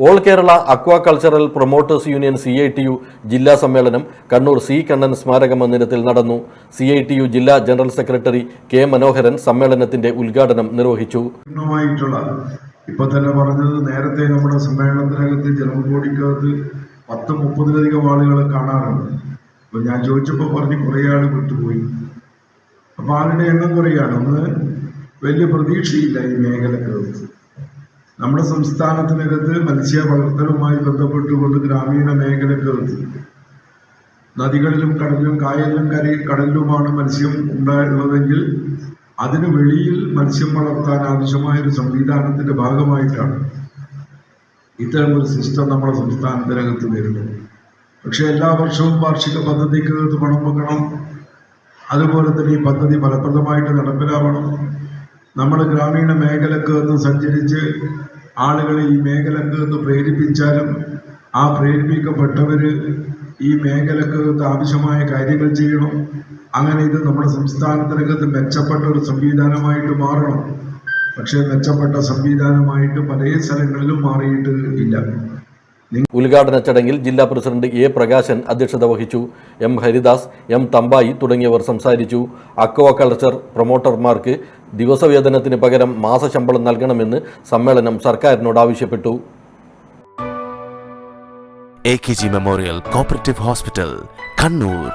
All Kerala aquacultural promoters union CITU ജില്ലാ സമ്മേളനം Kannur C Kannan സ്മാരക മന്ദിരത്തിൽ നടന്നു. CITU ജില്ലാ ജനറൽ സെക്രട്ടറി K മനോഹരൻ സമ്മേളനത്തിന്റെ ഉദ്ഘാടനം നിർവഹിച്ചു. ഇപ്പൊ തന്നെ പറഞ്ഞത് നേരത്തെ നമ്മുടെ സമ്മേളനത്തിനകത്ത് ജനകോടിക്കകത്ത് 10-30 ആളുകളെ കാണാറുണ്ട്. അപ്പൊ ഞാൻ ചോദിച്ചപ്പോൾ പറഞ്ഞ് കുറേ ആൾ വിട്ടുപോയി. അപ്പൊ ആളുടെ എണ്ണം കുറയാണ്. ഒന്ന് വലിയ പ്രതീക്ഷയില്ല ഈ മേഖലക്കകത്ത്. നമ്മുടെ സംസ്ഥാനത്തിനകത്ത് മത്സ്യ വളർത്തലുമായി ബന്ധപ്പെട്ടുകൊണ്ട് ഗ്രാമീണ മേഖലക്കകത്ത് നദികളിലും കടലിലും കടലിലുമാണ് മത്സ്യം ഉണ്ടായിരുന്നതെങ്കിൽ അതിന് വെളിയിൽ മത്സ്യം വളർത്താൻ ആവശ്യമായൊരു സംവിധാനത്തിന്റെ ഭാഗമായിട്ടാണ് ഇത്തരമൊരു സിസ്റ്റം നമ്മുടെ സംസ്ഥാനത്തിനകത്ത് വരുന്നത്. പക്ഷെ എല്ലാ വർഷവും വാർഷിക പദ്ധതിക്കകത്ത് പണം വെക്കണം. അതുപോലെ തന്നെ ഈ പദ്ധതി ഫലപ്രദമായിട്ട് നടപ്പിലാവണം. നമ്മൾ ഗ്രാമീണ മേഖലക്കകത്ത് സഞ്ചരിച്ച് ആളുകളെ ഈ മേഖലക്കകത്ത് പ്രേരിപ്പിച്ചാലും ആ പ്രേരിപ്പിക്കപ്പെട്ടവർ ഈ മേഖലക്കകത്ത് ആവശ്യമായ കാര്യങ്ങൾ ചെയ്യണം. അങ്ങനെ ഇത് നമ്മുടെ സംസ്ഥാനത്തിനകത്ത് മെച്ചപ്പെട്ട ഒരു സംവിധാനമായിട്ട് മാറണം. പക്ഷേ മെച്ചപ്പെട്ട സംവിധാനമായിട്ട് പല സ്ഥലങ്ങളിലും മാറിയിട്ട് ഇല്ല. ഉദ്ഘാടന ചടങ്ങിൽ ജില്ലാ പ്രസിഡന്റ് A പ്രകാശൻ അധ്യക്ഷത വഹിച്ചു. M ഹരിദാസ്, M തമ്പായി തുടങ്ങിയവർ സംസാരിച്ചു. അക്വാകൾച്ചർ പ്രൊമോട്ടർമാർക്ക് ദിവസവേതനത്തിന് പകരം മാസശമ്പളം നൽകണമെന്ന് സമ്മേളനം സർക്കാരിനോട് ആവശ്യപ്പെട്ടു. AKG memorial cooperative hospital, Kannur.